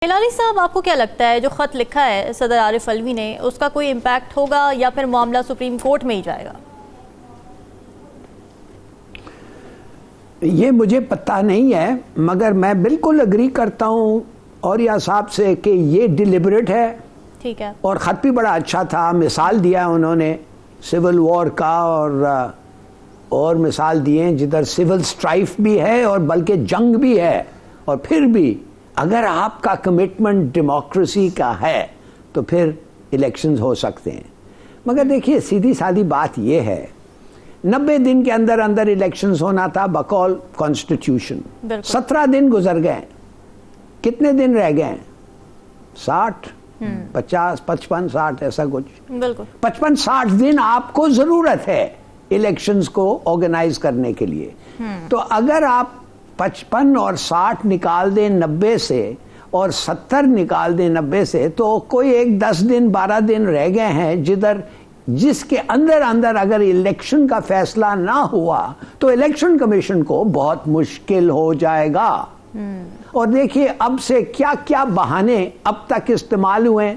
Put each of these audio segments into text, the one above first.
हिलाली साहब, आपको क्या लगता है जो ख़त लिखा है सदर आरिफ अलवी ने, उसका कोई इम्पैक्ट होगा या फिर मामला सुप्रीम कोर्ट में ही जाएगा? ये मुझे पता नहीं है, मगर मैं बिल्कुल अग्री करता हूँ औरिया साहब से कि ये डिलिबरेट है। ठीक है। और ख़त भी बड़ा अच्छा था, मिसाल दिया उन्होंने सिविल वॉर का और मिसाल दिए जिधर सिविल स्ट्राइफ भी है और बल्कि जंग भी है। और फिर भी अगर आपका कमिटमेंट डेमोक्रेसी का है तो फिर इलेक्शंस हो सकते हैं। मगर देखिए, सीधी सादी बात यह है, 90 दिन के अंदर अंदर इलेक्शंस होना था बकौल कॉन्स्टिट्यूशन। 17 दिन गुजर गए, कितने दिन रह गए? 60, 50, 55, 60 ऐसा कुछ। बिल्कुल 55-60 दिन आपको जरूरत है इलेक्शंस को ऑर्गेनाइज करने के लिए। तो अगर आप 55 और 60 निकाल दें 90 से और 70 निकाल दें 90 से, तो कोई एक 10 दिन 12 दिन रह गए हैं जिसके अंदर अंदर अगर इलेक्शन का फैसला ना हुआ तो इलेक्शन कमीशन को बहुत मुश्किल हो जाएगा। और देखिए, अब से क्या क्या बहाने अब तक इस्तेमाल हुए।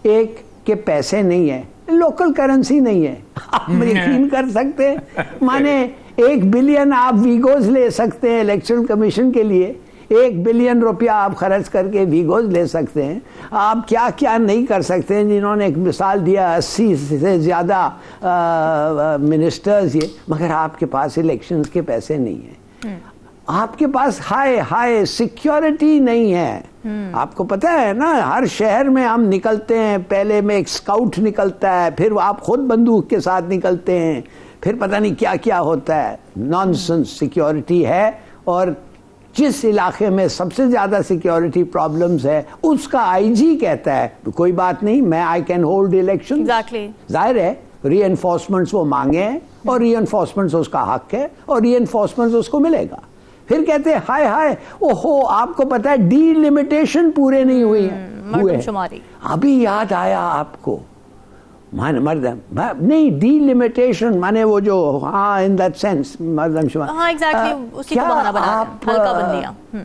एक के पैसे नहीं है, लोकल करेंसी नहीं है, आप यकीन कर सकते हैं? माने 1 बिलियन आप वीगोज ले सकते हैं इलेक्शन कमीशन के लिए, 1 बिलियन रुपया आप खर्च करके वीगोज ले सकते हैं। आप क्या क्या नहीं कर सकते हैं। जिन्होंने एक मिसाल दिया 80 से ज़्यादा मिनिस्टर्स ये, मगर आपके पास इलेक्शंस के पैसे नहीं है। आपके पास हाई सिक्योरिटी नहीं है। आपको पता है ना, हर शहर में हम निकलते हैं, पहले में एक स्काउट निकलता है, फिर आप खुद बंदूक के साथ निकलते हैं, फिर पता नहीं क्या क्या होता है। नॉनसेंस सिक्योरिटी है। और जिस इलाके में सबसे ज्यादा सिक्योरिटी प्रॉब्लम्स है उसका आईजी कहता है कोई बात नहीं, मैं आई कैन होल्ड इलेक्शन। जाहिर है रीएनफोर्समेंट्स वो मांगे हैं और रीएनफोर्समेंट्स उसका हक है और रीएनफोर्समेंट्स उसको मिलेगा। फिर कहते हैं हाय ओहो, आपको पता है डीलिमिटेशन पूरे नहीं हुए हैं। अभी याद आया आपको, नहीं डीलिमिटेशन माने वो जो, हाँ इन दैट सेंस मरदमशुमारी, हाँ एग्जैक्टली उसी को बहाना बना के हल्का बंदियां।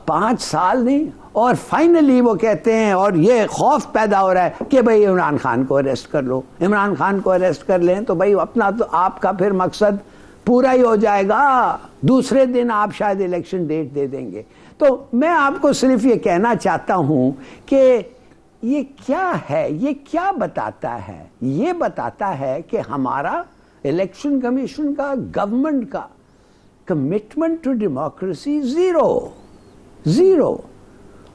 5 साल नहीं, और फाइनली वो कहते हैं, और ये खौफ पैदा हो रहा है कि भाई इमरान खान को अरेस्ट कर लो। इमरान खान को अरेस्ट कर लें तो भाई अपना तो आपका फिर मकसद पूरा ही हो जाएगा, दूसरे दिन आप शायद इलेक्शन डेट दे देंगे। तो मैं आपको सिर्फ ये कहना चाहता हूं कि ये क्या है, ये क्या बताता है? ये बताता है कि हमारा इलेक्शन कमीशन का, गवर्नमेंट का कमिटमेंट टू डेमोक्रेसी जीरो।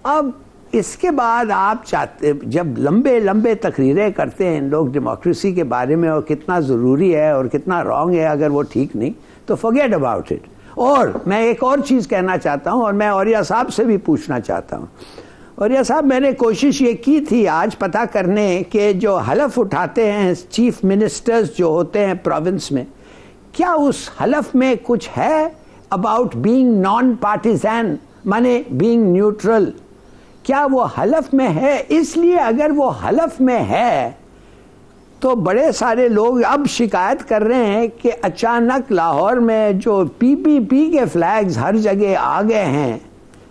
अब इसके बाद आप चाहते, जब लंबे लंबे तकरीरें करते हैं लोग डेमोक्रेसी के बारे में और कितना ज़रूरी है और कितना रॉन्ग है, अगर वो ठीक नहीं तो फॉरगेट अबाउट इट। और मैं एक और चीज़ कहना चाहता हूँ, और मैं औरिया साहब से भी पूछना चाहता हूँ। औरिया साहब, मैंने कोशिश ये की थी आज पता करने के जो हलफ उठाते हैं चीफ मिनिस्टर्स जो होते हैं प्रोविंस में, क्या उस हलफ में कुछ है अबाउट बीइंग नॉन पार्टिजान, माने बीइंग न्यूट्रल? क्या वो हलफ में है? इसलिए अगर वो हलफ में है तो बड़े सारे लोग अब शिकायत कर रहे हैं कि अचानक लाहौर में जो पीपीपी के फ्लैग्स हर जगह आ गए हैं,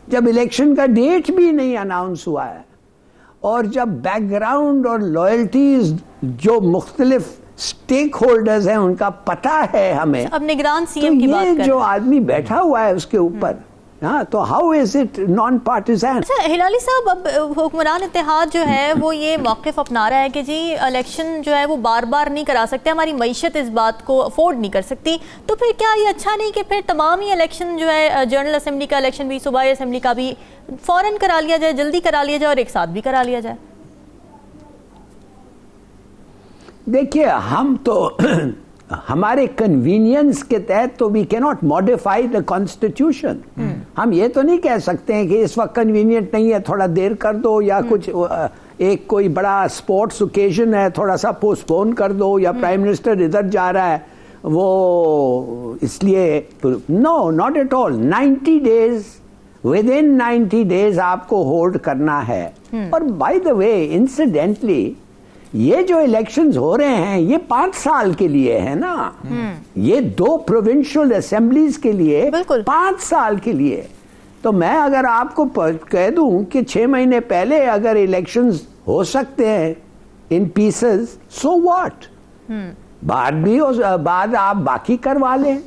जब इलेक्शन का डेट भी नहीं अनाउंस हुआ है, और जब बैकग्राउंड और लॉयल्टीज जो मुख्तलिफ स्टेक होल्डर्स हैं उनका पता है हमें, अब निगरान सीएम की बात कर जो आदमी बैठा हुआ है उसके ऊपर, हाँ, तो how is it non partisan? अच्छा हिलाली साहब, अब हुक्मरान इत्तेहाद जो है वो ये मौक़िफ़ अपना रहा है कि जी इलेक्शन जो है वो बार बार नहीं करा सकते, हमारी मईशत इस बात को अफोर्ड नहीं कर सकती। तो फिर क्या ये अच्छा नहीं कि फिर तमाम ही इलेक्शन जो है, जनरल असम्बली का इलेक्शन भी, सूबाई असम्बली का भी फ़ौरन करा लिया जाए, जल्दी करा लिया जाए और एक साथ भी करा लिया जाए? देखिए, हम तो हमारे कन्वीनियंस के तहत तो we can not modify the constitution. हम ये तो नहीं कह सकते हैं कि इस वक्त कन्वीनियंट नहीं है, थोड़ा देर कर दो, या कुछ एक कोई बड़ा स्पोर्ट्स ओकेजन है थोड़ा सा पोस्टपोन कर दो, या प्राइम मिनिस्टर इधर जा रहा है वो इसलिए। No, not at all. 90 days, within 90 days आपको होल्ड करना है। और बाय द वे, इंसिडेंटली ये जो इलेक्शंस हो रहे हैं ये 5 साल के लिए है ना। ये 2 प्रोविंशियल असेंबलीज के लिए 5 साल के लिए। तो मैं अगर आपको कह दूं कि 6 महीने पहले अगर इलेक्शंस हो सकते हैं इन पीसेस, सो व्हाट, बाद आप बाकी करवा लें।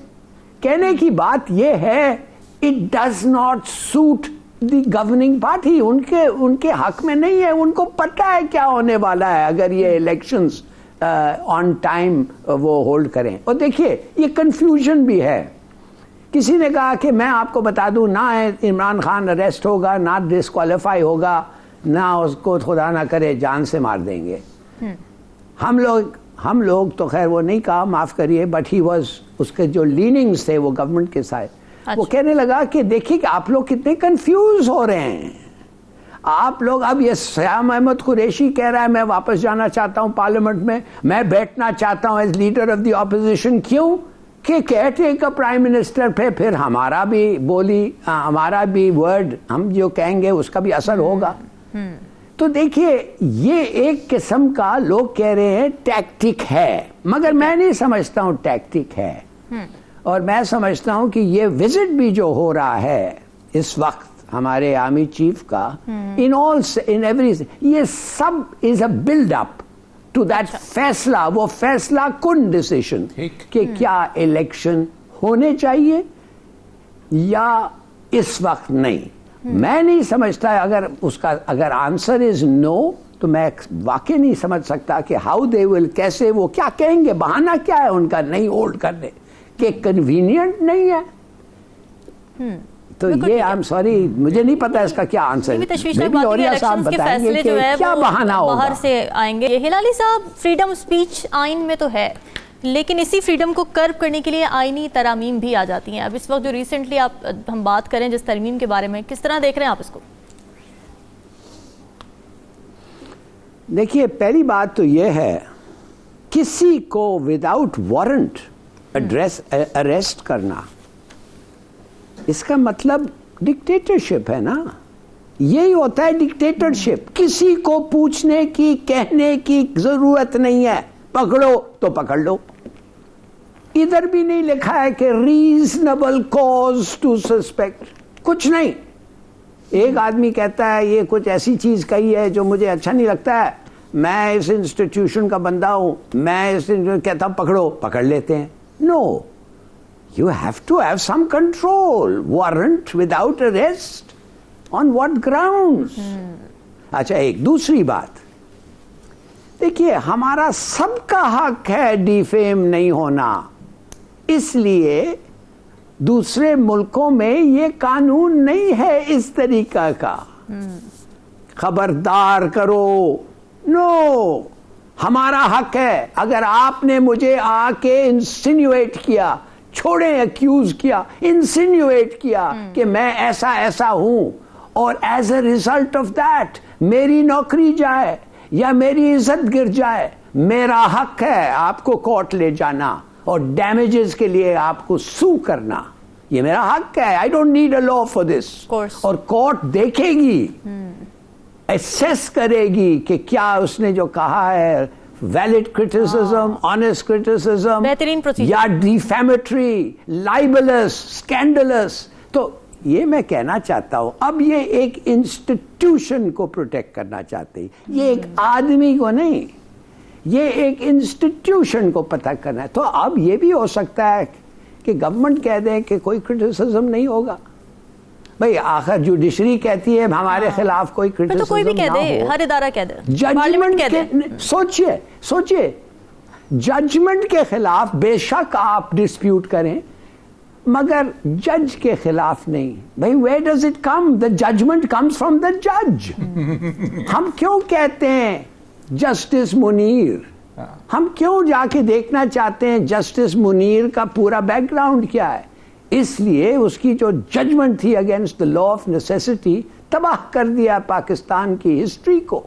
कहने की बात यह है, it does not suit the governing party, उनके हक में नहीं है, उनको पता है क्या होने वाला है अगर ये इलेक्शंस ऑन टाइम वो होल्ड करें। और देखिए ये कंफ्यूजन भी है। किसी ने कहा कि मैं आपको बता दूं, ना इमरान खान अरेस्ट होगा, ना डिस्क्वालीफाई होगा, ना उसको खुदा ना करे जान से मार देंगे। हम लोग तो खैर वो नहीं कहा, माफ करिए, बट ही वाज, उसके जो लीनिंग्स थे वो गवर्नमेंट के साथ, वो कहने लगा कि देखिए कि आप लोग कितने कंफ्यूज हो रहे हैं। आप लोग, अब ये सयाम अहमद कुरैशी कह रहा है मैं वापस जाना चाहता हूं पार्लियामेंट में, मैं बैठना चाहता हूं as leader of the opposition. क्यों? कि कहटेकर प्राइम मिनिस्टर पे फिर हमारा भी बोली, हमारा भी वर्ड, हम जो कहेंगे उसका भी असर होगा। तो देखिए ये एक किस्म का लोग कह रहे हैं टैक्टिक है, मगर मैं नहीं समझता हूं टैक्टिक है। और मैं समझता हूं कि ये विजिट भी जो हो रहा है इस वक्त हमारे आर्मी चीफ का, इन एवरी, ये सब is a build up to that फैसला, वो फैसला कुन डिसीजन कि क्या इलेक्शन होने चाहिए या इस वक्त नहीं। मैं नहीं समझता, अगर आंसर इज नो, तो मैं वाकई नहीं समझ सकता कि हाउ दे विल, कैसे वो क्या कहेंगे, बहाना क्या है उनका नहीं होल्ड करने के, कन्वीनियंट नहीं है। तो ये आई एम सॉरी, मुझे नहीं पता इसका क्या आंसर है। साहब बताएंगे कि क्या बहाना होगा, बाहर से आएंगे। हिलाली साहब, फ्रीडम स्पीच आइन में तो है, लेकिन इसी फ्रीडम को कर्व करने के लिए आईनी तरामीम भी आ जाती हैं। अब इस वक्त जो रिसेंटली हम बात करें जिस तरमीम के बारे में, किस तरह देख रहे हैं आप इसको? देखिए पहली बात तो यह है, किसी को विदाउट वारंट अरेस्ट करना, इसका मतलब डिक्टेटरशिप है ना। यही होता है डिक्टेटरशिप, किसी को पूछने की, कहने की जरूरत नहीं है, पकड़ो तो पकड़ लो। इधर भी नहीं लिखा है कि रीजनेबल कॉज टू सस्पेक्ट, कुछ नहीं। एक आदमी कहता है ये कुछ ऐसी चीज कही है जो मुझे अच्छा नहीं लगता है, मैं इस इंस्टीट्यूशन का बंदा हूं, मैं इस कहता हूं पकड़ो, पकड़ लेते हैं। No, you have to have some control. Warrant without arrest? On what grounds? अच्छा, एक दूसरी बात, देखिए हमारा सबका हक है डिफेम नहीं होना, इसलिए दूसरे मुल्कों में ये कानून नहीं है इस तरीका का। खबरदार करो, नो, हमारा हक है। अगर आपने मुझे आके इंसिन्युएट किया, छोड़े एक्यूज किया, इंसिन्युएट किया कि मैं ऐसा ऐसा हूं, और as a result of that मेरी नौकरी जाए या मेरी इज्जत गिर जाए, मेरा हक है आपको कोर्ट ले जाना और डैमेजेस के लिए आपको सू करना। ये मेरा हक है। I don't need a law for this. और कोर्ट देखेगी, एसेस करेगी कि क्या उसने जो कहा है वैलिड क्रिटिसिज्म, ऑनेस्ट क्रिटिसिज्म या डिफेमेटरी, लाइबलस, स्कैंडलस। तो ये मैं कहना चाहता हूं, अब ये एक इंस्टीट्यूशन को प्रोटेक्ट करना चाहते हैं, ये एक आदमी को नहीं, ये एक इंस्टीट्यूशन को पता करना है। तो अब ये भी हो सकता है कि गवर्नमेंट कह दे कि कोई क्रिटिसिज्म नहीं होगा। भाई आखिर जुडिशरी कहती है हमारे खिलाफ कोई क्रिटिसिज्म तो कोई भी कह दे, हर इदारा कह दे, जजमेंट कह दे। सोचिए जजमेंट के खिलाफ बेशक आप डिस्प्यूट करें, मगर जज के खिलाफ नहीं। भाई where does it come? The judgment comes from the जज। हम क्यों कहते हैं जस्टिस मुनीर? हम क्यों जाके देखना चाहते हैं जस्टिस मुनीर का पूरा बैकग्राउंड क्या है? इसलिए उसकी जो जजमेंट थी against the law of necessity, तबाह कर दिया पाकिस्तान की हिस्ट्री को।